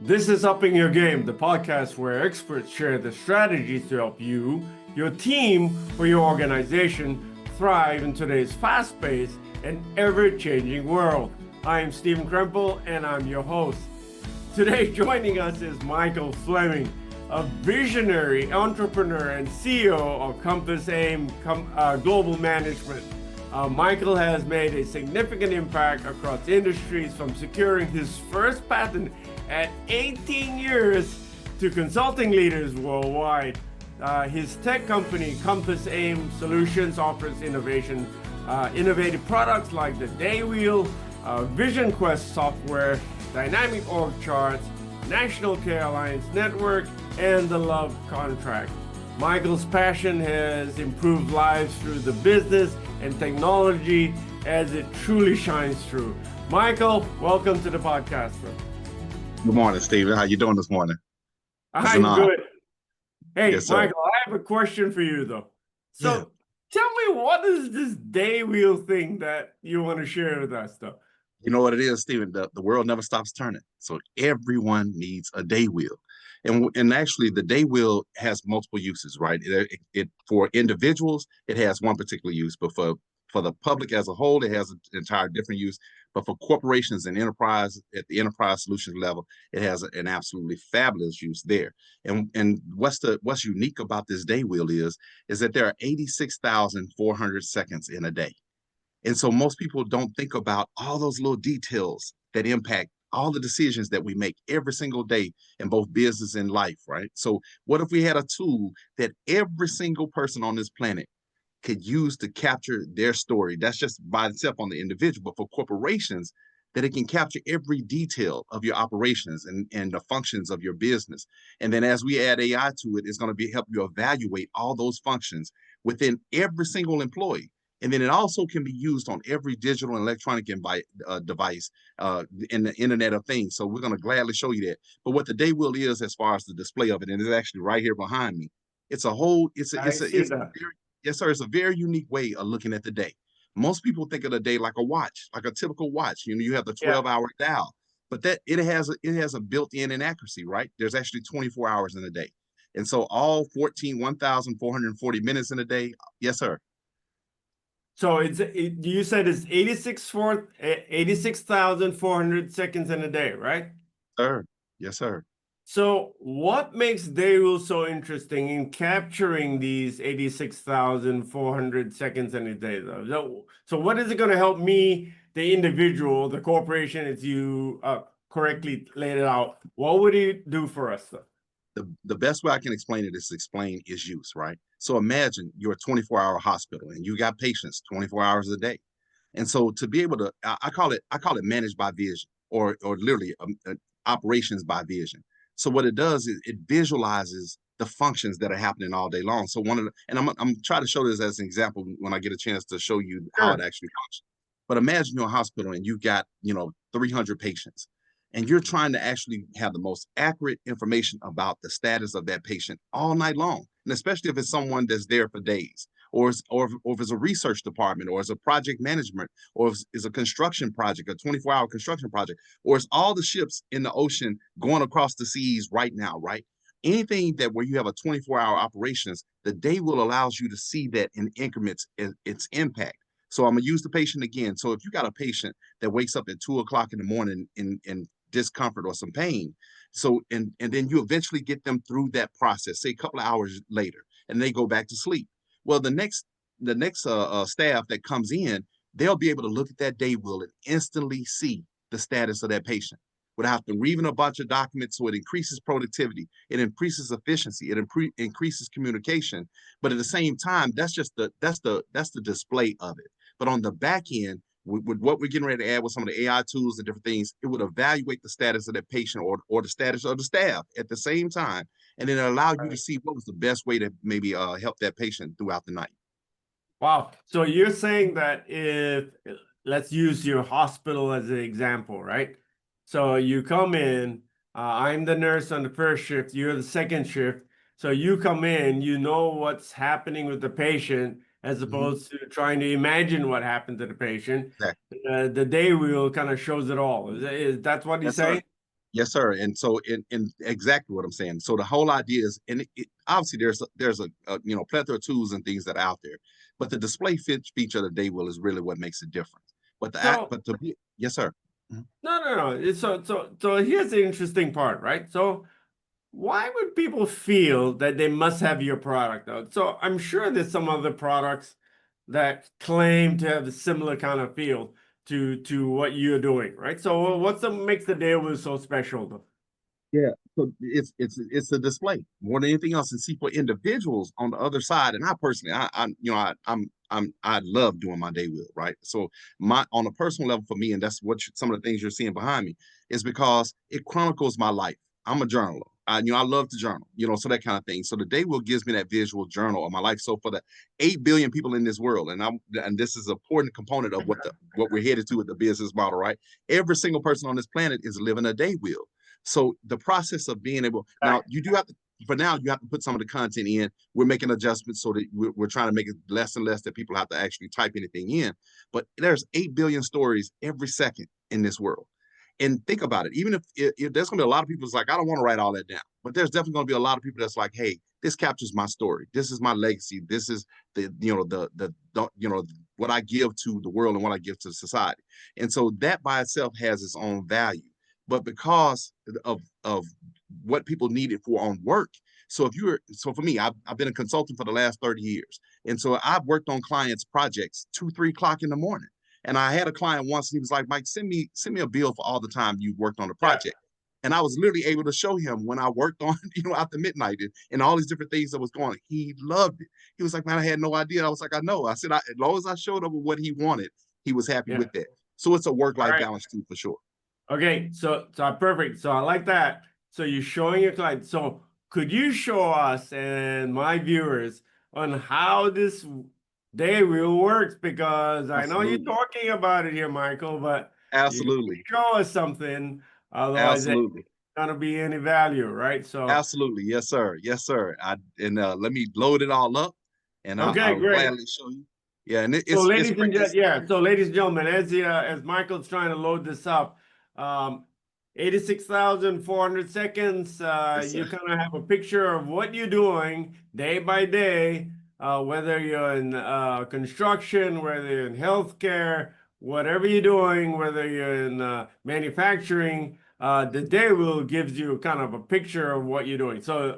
This is Upping Your Game, the podcast where experts share the strategies to help you, your team, or your organization thrive in today's fast-paced and ever-changing world. I am Stephen Krempl, and I'm your host. Today, joining us is Michael Fleming, a visionary entrepreneur and CEO of CompassAIM Global Management. Michael has made a significant impact across industries, from securing his first patent at 18 years to consulting leaders worldwide. His tech company, CompassAIM Solutions, offers innovative products like the DayWheel, Vision Quest software, Dynamic Org Charts, National Care Alliance Network, and the Love Contract. Michael's passion has improved lives through the business and technology as it truly shines through. Michael, welcome to the podcast, bro. Good morning, Stephen. How you doing this morning? I'm good. Hey, Yes, Michael, I have a question for you, though. So tell me, what is this DayWheel thing that you want to share with us, though? You know what it is, Stephen? The world never stops turning. So everyone needs a day wheel. And actually, the day wheel has multiple uses, right? For individuals, it has one particular use, but for the public as a whole, it has an entire different use. But for corporations and enterprise, at the enterprise solutions level, it has an absolutely fabulous use there. And what's unique about this day wheel is that there are 86,400 seconds in a day. And so most people don't think about all those little details that impact all the decisions that we make every single day in both business and life, right? So what if we had a tool that every single person on this planet could use to capture their story? That's just by itself on the individual, but for corporations, that it can capture every detail of your operations and the functions of your business. And then as we add AI to it, it's going to help you evaluate all those functions within every single employee. And then it also can be used on every digital and electronic device in the Internet of Things. So we're going to gladly show you that. But what the day wheel is, as far as the display of it, and it's actually right here behind me. It's yes, sir. It's a very unique way of looking at the day. Most people think of the day like a watch, like a typical watch. You know, you have the 12-hour dial, but that it has a built-in inaccuracy, right? There's actually 24 hours in a day. And so all 1,440 minutes in a day, yes, sir. So you said it's 86,400 seconds in a day, right? Sir. Yes, sir. So what makes DayWheel so interesting in capturing these 86,400 seconds in a day, though? So what is it going to help me, the individual, the corporation, as you correctly laid it out? What would it do for us, though? The best way I can explain it is use, right? So imagine you're a 24-hour hospital and you got patients 24 hours a day. And so to be able to, I call it managed by vision, or literally operations by vision. So what it does is it visualizes the functions that are happening all day long. So I'm trying to show this as an example when I get a chance to show you how it actually functions. But imagine you're a hospital and you've got 300 patients, and you're trying to actually have the most accurate information about the status of that patient all night long. And especially if it's someone that's there for days, or if it's a research department, or it's a project management, or if it's a construction project, a 24-hour construction project, or it's all the ships in the ocean going across the seas right now, right? Anything that where you have a 24-hour operations, the day will allows you to see that in increments, its impact. So I'm gonna use the patient again. So if you got a patient that wakes up at 2 o'clock in the morning in discomfort or some pain, so and then you eventually get them through that process, say a couple of hours later, and they go back to sleep. Well, the next staff that comes in, they'll be able to look at that day wheel and instantly see the status of that patient without them reading a bunch of documents. So it increases productivity, it increases efficiency, it increases communication. But at the same time, that's the display of it. But on the back end, with what we're getting ready to add with some of the AI tools and different things, it would evaluate the status of that patient or the status of the staff at the same time, and then allow you to see what was the best way to maybe help that patient throughout the night. Wow. So you're saying that let's use your hospital as an example, right? So you come in, I'm the nurse on the first shift, you're the second shift. So you come in, you know what's happening with the patient, as opposed to trying to imagine what happened to the patient. Exactly. The day wheel kind of shows it all. Is that what you say? Yes, sir. And so, in exactly what I'm saying. So the whole idea is, and obviously there's a plethora of tools and things that are out there, but the display feature of the DayWheel is really what makes it different. But So yes, sir. Mhm. no. So here's the interesting part, right? So why would people feel that they must have your product though? So I'm sure there's some other products that claim to have a similar kind of feel to what you're doing, right? So what's the makes the DayWheel so special though? Yeah, so it's a display more than anything else. And see, for individuals on the other side, and I personally, I love doing my DayWheel, right? So my on a personal level for me, and that's what some of the things you're seeing behind me is because it chronicles my life. I'm a journaler. I love to journal, so that kind of thing. So the DayWheel gives me that visual journal of my life. So for the 8 billion people in this world, and this is an important component of what we're headed to with the business model, right? Every single person on this planet is living a DayWheel. So the process of being able now you do have to for now you have to put some of the content in. We're making adjustments so that we're trying to make it less and less that people have to actually type anything in. But there's 8 billion stories every second in this world. And think about it. Even if there's gonna be a lot of people that's like, I don't want to write all that down, but there's definitely gonna be a lot of people that's like, hey, this captures my story. This is my legacy. This is the what I give to the world and what I give to society. And so that by itself has its own value, but because of what people need it for on work. So for me, I've been a consultant for the last 30 years. And so I've worked on clients' projects 2, 3 o'clock in the morning. And I had a client once, and he was like, Mike, send me a bill for all the time you worked on the Yeah. project. And I was literally able to show him when I worked on, after midnight and all these different things that was going on. He loved it. He was like, man, I had no idea. I was like, I know. I said, as long as I showed up with what he wanted, he was happy Yeah. with that. So it's a All work-life right. balance too, for sure. Okay, so perfect. So I like that. So you're showing your client. So could you show us and my viewers on how this day wheel works? Because I know you're Absolutely. talking about it here, Michael, but you gotta Absolutely. show us something. Otherwise, it's Absolutely. not gonna be any value, right? So Absolutely. Yes, sir. Yes, sir. Let me load it all up and okay, I'll great. gladly show you. Yeah, and So it's ladies great. and gen yeah, so ladies and gentlemen, as Michael's trying to load this up, 86,400 seconds. Yes, sir. You kind of have a picture of what you're doing day by day, whether you're in construction, whether you're in healthcare, whatever you're doing, whether you're in manufacturing, the day wheel gives you kind of a picture of what you're doing. So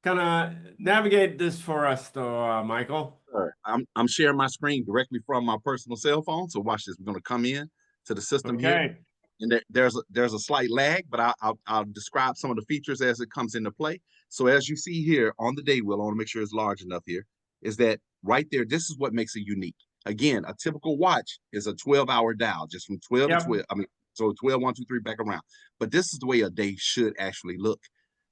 kind of navigate this for us, though, Michael. Sir. I'm sharing my screen directly from my personal cell phone. So watch this. We're going to come in to the system here, Okay, and there's a slight lag, but I'll describe some of the features as it comes into play. So as you see here on the day wheel, I want to make sure it's large enough here. Is that right there? This is what makes it unique. Again, a typical watch is a 12-hour dial, just from 12 to yep. 12. I mean, so 12, 1, 2, 3, back around. But this is the way a day should actually look.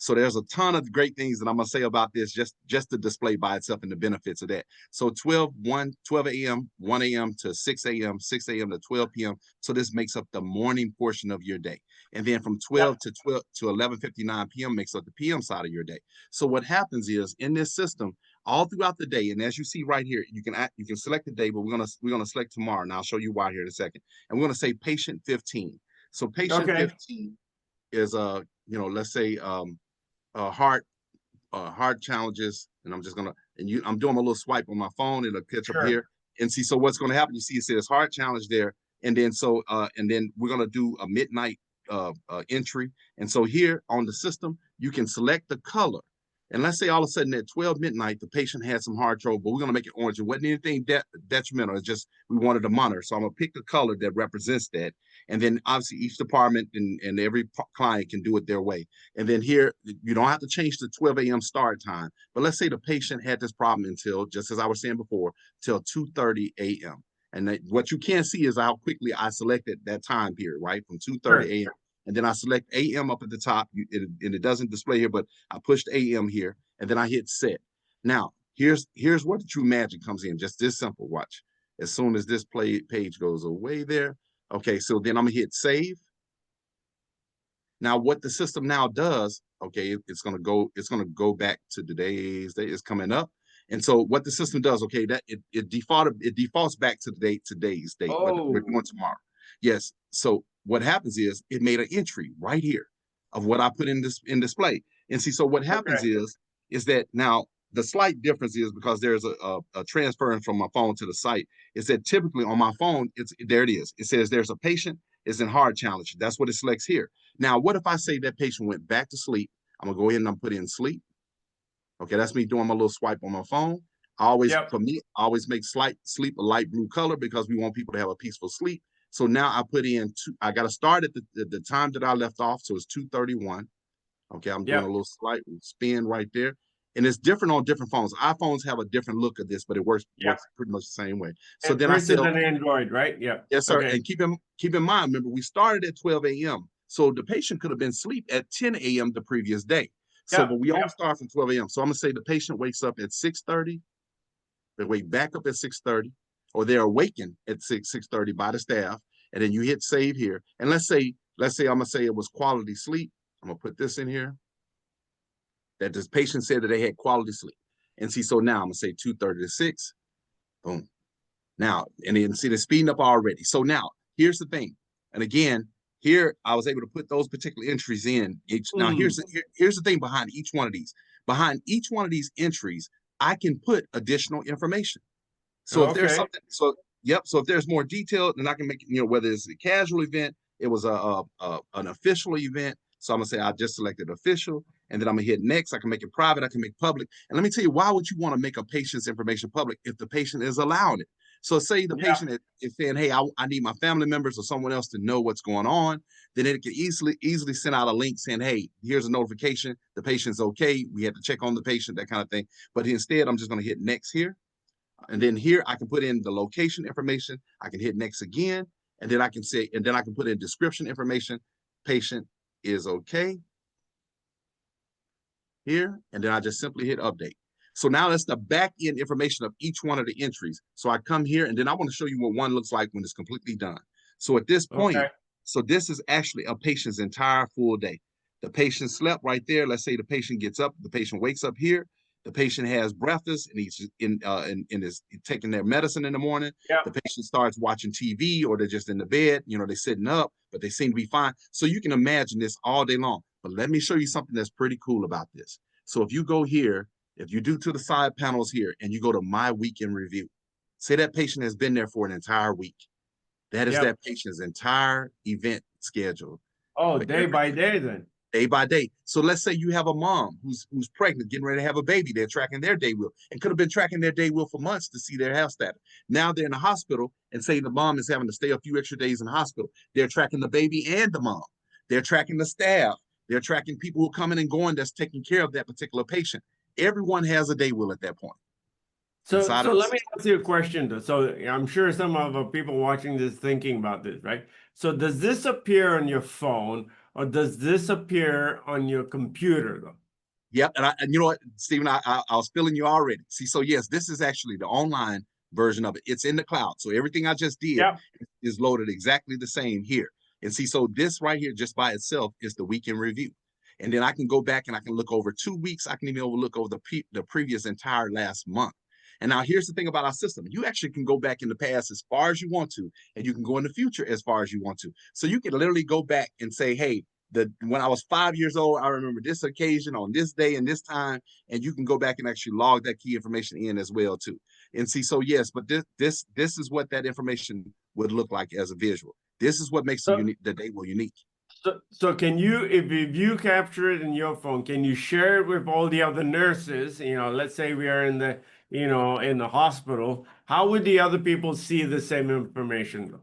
So there's a ton of great things that I'm gonna say about this, just to display by itself and the benefits of that. So 12 a.m., 1 a.m. to 6 a.m., 6 a.m. to 12 p.m. So this makes up the morning portion of your day. And then from 12 Yep. to 11:59 p.m. makes up the PM side of your day. So what happens is in this system, all throughout the day, and as you see right here, you can select the day, but we're gonna select tomorrow, and I'll show you why here in a second. And we're gonna say patient 15. So patient Okay. 15 is let's say heart heart challenges, and I'm doing a little swipe on my phone. It'll catch up Sure. here and see. So what's going to happen? You see, it says heart challenge there, and then we're going to do a midnight entry. And so here on the system, you can select the color. And let's say all of a sudden at 12 midnight, the patient had some heart trouble, but we're going to make it orange. It wasn't anything detrimental. It's just we wanted to monitor. So I'm going to pick the color that represents that. And then obviously each department and every client can do it their way. And then here, you don't have to change the 12 a.m. start time. But let's say the patient had this problem until, just as I was saying before, till 2:30 a.m. And what you can't see is how quickly I selected that time period, right? From 2:30 Sure. a.m. And then I select AM up at the top, and it doesn't display here, but I pushed AM here, and then I hit set. Now, here's where the true magic comes in. Just this simple. Watch. As soon as this page goes away there, okay, so then I'm gonna hit save. Now, what the system now does, okay, it's gonna go back to today's day. It's coming up. And so what the system does, okay, that it defaults back to today's date, but we're Oh, doing tomorrow. Yes. So what happens is it made an entry right here. of what I put in this in display. And see, so what happens Okay. is that now the slight difference is because there's a transference from my phone to the site, is that typically on my phone, it's there it is. It says there's a patient is in heart challenge. That's what it selects here. Now, what if I say that patient went back to sleep? I'm gonna go ahead and I'm put in sleep. Okay, that's me doing my little swipe on my phone. Yep. For me, I always make sleep a light blue color because we want people to have a peaceful sleep. So now I put in I got to start at the time that I left off. So it's 2:31. Okay, I'm doing a Yep. little slight spin right there. And it's different on different phones. iPhones have a different look of this, but it Yep. works pretty much the same way. So And then I versus said, an Android, right? Yep. yes, sir. Okay. And keep in mind, remember, we started at 12 a.m. So the patient could have been asleep at 10 a.m. the previous day. So, but Yep. we only Yep. start from 12 a.m. So I'm gonna say the patient wakes up at 6:30. They wake back up at 6:30, or they're awakened at 6:30 by the staff, and then you hit save here. And let's say I'm gonna say it was quality sleep. I'm gonna put this in here. That this patient said that they had quality sleep. And see, so now I'm gonna say 2:30 to 6. Boom. Now, and then see the speeding up already. So now here's the thing. And again, here I was able to put those particular entries in. Now Mm. here's the thing behind each one of these. Behind each one of these entries, I can put additional information. So if there's Okay. something, so yep. So if there's more detail, then I can make, whether it's a casual event, it was an official event. So I'm gonna say I just selected official, and then I'm gonna hit next. I can make it private. I can make public. And let me tell you, why would you want to make a patient's information public if the patient is allowing it? So say the Yeah. patient is saying, "Hey, I need my family members or someone else to know what's going on." Then it can easily send out a link saying, "Hey, here's a notification. The patient's okay. We had to check on the patient, that kind of thing." But instead, I'm just gonna hit next here. And then here I can put in the location information. I can hit next again. And then I can say, and then I can put in description information. Patient is okay here. And then I just simply hit update. So now that's the back end information of each one of the entries. So I come here and then I want to show you what one looks like when it's completely done. So at this point, Okay. so this is actually a patient's entire full day. The patient slept right there. Let's say the patient gets up, the patient wakes up here. The patient has breakfast and he's in is taking their medicine in the morning. The Yep. patient starts watching TV or they're just in the bed, they're sitting up, but they seem to be fine. So you can imagine this all day long. But let me show you something that's pretty cool about this. So if you go here, if you do to the side panels here and you go to my week in review, say that patient has been there for an entire week. That is Yep. that patient's entire event schedule Oh, for day every by day then. day by day. So let's say you have a mom who's pregnant, getting ready to have a baby. They're tracking their DayWheel and could have been tracking their DayWheel for months to see their health status. Now they're in the hospital and say the mom is having to stay a few extra days in the hospital. They're tracking the baby and the mom. They're tracking the staff. They're tracking people who are coming and going that's taking care of that particular patient. Everyone has a DayWheel at that point So, inside so of the let me system. ask you a question though. So I'm sure some of the people watching this thinking about this, right? So does this appear on your phone or does this appear on your computer though? Yep, and you know what, Stephen, I was feeling you already. See, so yes, this is actually the online version of it. It's in the cloud, so everything I just did Yep. is loaded exactly the same here. And see, so this right here, just by itself, is the weekend review. And then I can go back and I can look over 2 weeks. I can even look over the previous entire last month. And now here's the thing about our system: you actually can go back in the past as far as you want to, and you can go in the future as far as you want to. So you can literally go back and say, "Hey, when I was 5 years old, I remember this occasion on this day and this time," and you can go back and actually log that key information in as well too. And see, so yes, but this is what that information would look like as a visual. This is what makes So, the DayWheel unique. so can you, if you capture it in your phone, can you share it with all the other nurses? Let's say we are in in the hospital. How would the other people see the same information though?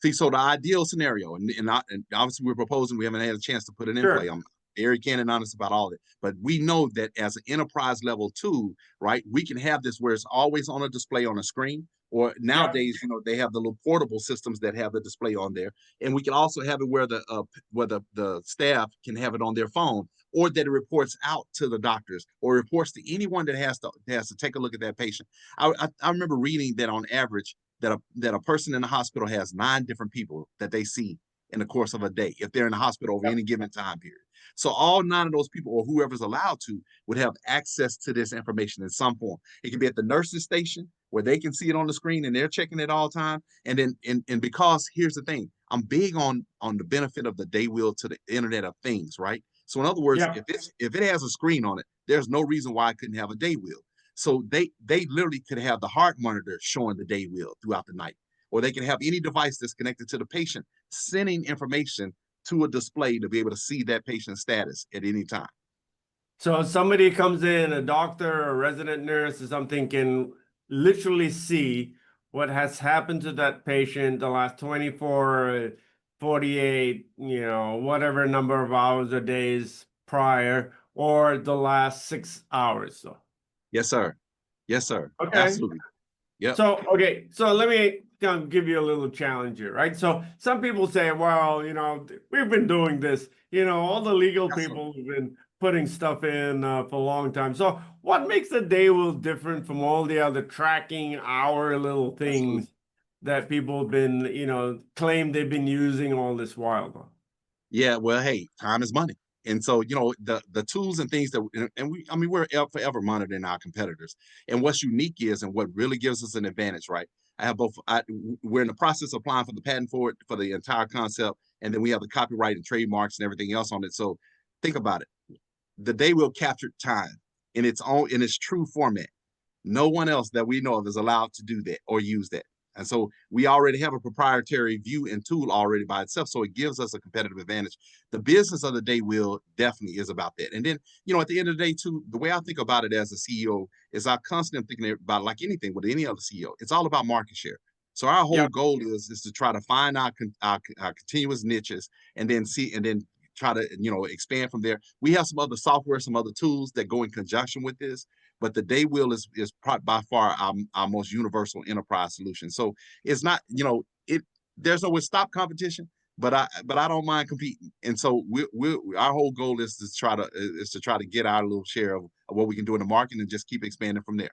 See, so the ideal scenario, and obviously we're proposing, we haven't had a chance to put it in play. Sure. I'm very candid and honest about all of it. But we know that as an enterprise level tool, right, we can have this where it's always on a display on a screen. Or Yep. nowadays, they have the little portable systems that have the display on there. And we can also have it where the staff can have it on their phone, or that it reports out to the doctors or reports to anyone that has to take a look at that patient. I remember reading that on average that a person in the hospital has 9 different people that they see in the course of a day if they're in the hospital over Yep. any given time period. So all 9 of those people, or whoever's allowed to, would have access to this information in some form. It can be at the nurse's station where they can see it on the screen and they're checking it all the time. And then and because here's the thing, I'm big on the benefit of the DayWheel to the Internet of Things, right? So in other words, Yeah. if it has a screen on it, there's no reason why I couldn't have a DayWheel. So they literally could have the heart monitor showing the DayWheel throughout the night, or they can have any device that's connected to the patient sending information to a display to be able to see that patient's status at any time. So if somebody comes in, a doctor or resident nurse or something can literally see what has happened to that patient the last 24, 48, whatever number of hours or days prior, or the last 6 hours. So, Yes, sir. Yes, sir. okay. Absolutely. Yep. So let me kind of give you a little challenge here, right? So some people say, well, we've been doing this, all the legal Absolutely. people have been putting stuff in for a long time. So what makes the DayWheel different from all the other tracking our little Absolutely. things that people have been, claim they've been using all this while? Yeah, well, hey, time is money. And so, the tools and things that I mean, we're forever monitoring our competitors. And what's unique is, and what really gives us an advantage, right? I have both. We're in the process of applying for the patent for it for the entire concept, and then we have the copyright and trademarks and everything else on it. So, think about it. The day will capture time in its true format. No one else that we know of is allowed to do that or use that. And so we already have a proprietary view and tool already by itself. So it gives us a competitive advantage. The business of the DayWheel definitely is about that. And then, at the end of the day, too, the way I think about it as a CEO is I constantly am thinking about, like anything with any other CEO, it's all about market share. So our whole Yeah. goal is to try to find our continuous niches and then try to expand from there. We have some other software, some other tools that go in conjunction with this, but the DayWheel is by far our most universal enterprise solution. So it's not, there's no stop competition, but I don't mind competing. And so our whole goal is to try to get our little share of what we can do in the market and just keep expanding from there.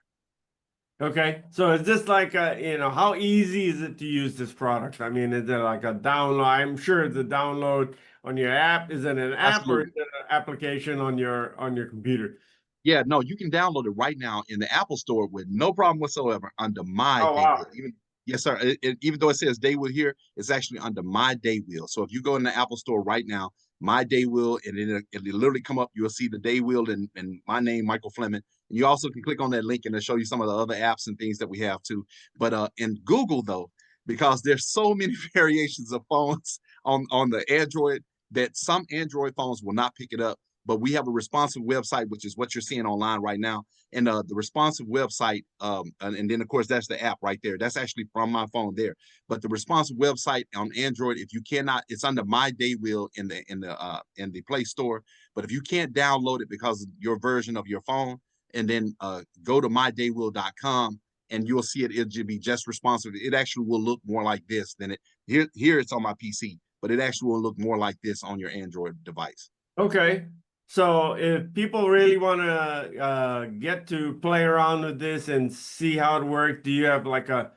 Okay, so is this like how easy is it to use this product? I mean, is it like a download? I'm sure it's a download on your app. Is it an app or is Absolutely. it an application on your computer? Yeah, no, you can download it right now in the Apple Store with no problem whatsoever under my Oh wow. DayWheel. Yes, sir. Even though it says DayWheel here, it's actually under my DayWheel. So if you go in the Apple Store right now, my DayWheel, and it'll literally come up. You'll see the DayWheel and my name, Michael Fleming. And you also can click on that link and it'll show you some of the other apps and things that we have too. But in Google though, because there's so many variations of phones on the Android that some Android phones will not pick it up, but we have a responsive website, which is what you're seeing online right now. And the responsive website, and then of course that's the app right there. That's actually from my phone there. But the responsive website on Android, if you cannot, it's under my DayWheel in the Play Store. But if you can't download it because of your version of your phone, and then go to mydaywheel.com and you'll see it. It'll be just responsive. It actually will look more like this than it here. It's on my PC, but it actually will look more like this on your Android device. Okay, so if people really want to get to play around with this and see how it works, do you have like a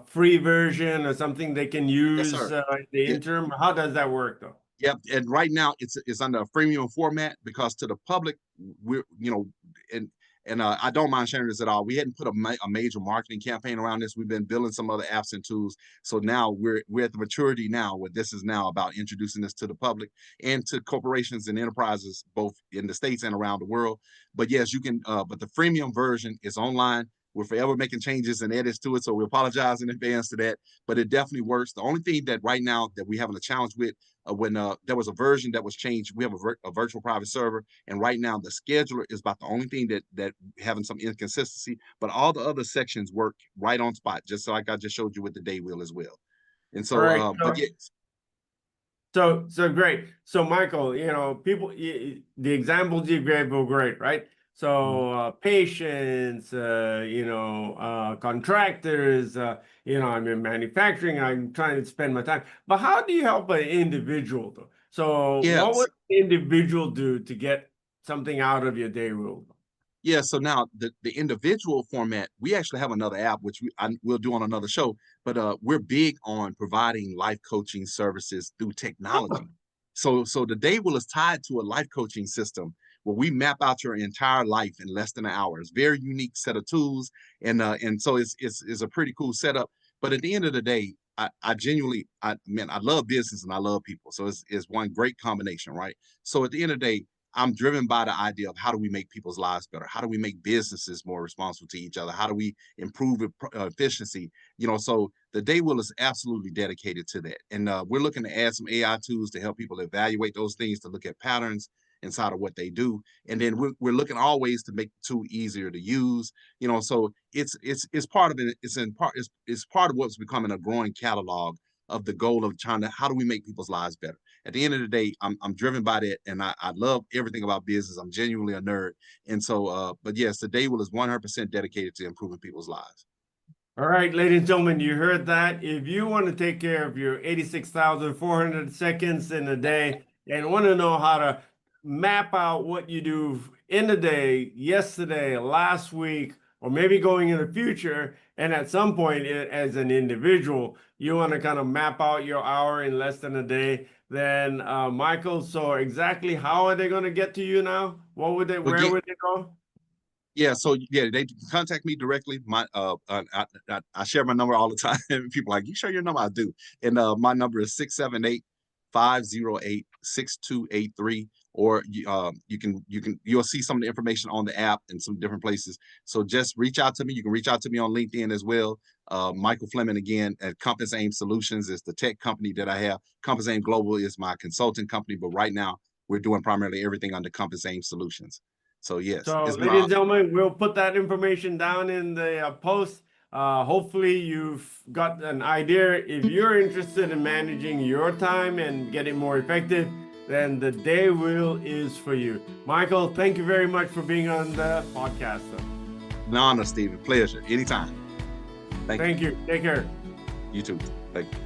free version or something they can Yes, use sir. in the Yeah, interim? How does that work though? yep. And right now it's under a freemium format because to the public, we're and I don't mind sharing this at all. We hadn't put a major marketing campaign around this. We've been building some other apps and tools. So now we're at the maturity now where this is now about introducing this to the public and to corporations and enterprises both in the States and around the world. But yes, you can. But the freemium version is online. We're forever making changes and edits to it, so we apologize in advance to that. But it definitely works. The only thing that right now that we having a challenge with when there was a version that was changed, we have a virtual private server, and right now the scheduler is about the only thing that having some inconsistency. But all the other sections work right on spot, just like I just showed you with the DayWheel as well. And All so, right. but yeah, So great. So Michael, the examples you gave were great, right? mhm. So patients, contractors, I'm in manufacturing. I'm trying to spend my time. But how do you help an individual though? So what Yes. would the individual do to get something out of your day rule? Yeah, so now the individual format, we actually have another app which we'll do on another show, but we're big on providing life coaching services through technology. So the day will is tied to a life coaching system where we map out your entire life in less than an hour. It's a very unique set of tools, and so it's a pretty cool setup. But at the end of the day, I genuinely, I love business and I love people. So it's one great combination, right? So at the end of the day, I'm driven by the idea of how do we make people's lives better? How do we make businesses more responsible to each other? How do we improve efficiency? So the DayWheel is absolutely dedicated to that. And we're looking to add some AI tools to help people evaluate those things, to look at patterns inside of what they do. And then we're looking always to make the tool easier to use. So it's part of it. It's part of what's becoming a growing catalog of the goal of trying to, how do we make people's lives better? At the end of the day, I'm driven by that, and I love everything about business. I'm genuinely a nerd. And so, but yes, the DayWheel is 100% dedicated to improving people's lives. All right, ladies and gentlemen, you heard that. If you want to take care of your 86,400 seconds in a day and want to know how to map out what you do in the day, yesterday, last week, or maybe going in the future, and at some point as an individual, you want to kind of map out your hour in less than a day, then Michael, so exactly how are they going to get to you now? Where would they go? Yeah, so yeah, they can contact me directly. I share my number all the time. People are like, you share your number? I do. And my number is 678-508-6283. Or you'll see some of the information on the app and some different places. So just reach out to me. You can reach out to me on LinkedIn as well. Michael Fleming, again, at CompassAIM Solutions is the tech company that I have. CompassAIM Global is my consulting company, but right now we're doing primarily everything under CompassAIM Solutions. So yes, so ladies and gentlemen, we'll put that information down in the post. Hopefully you've got an idea. If you're interested in managing your time and getting more effective, then the DayWheel is for you. Michael, thank you very much for being on the podcast. An honor, Stephen. Pleasure. Anytime. Thank you. Take care. You too. Thank you.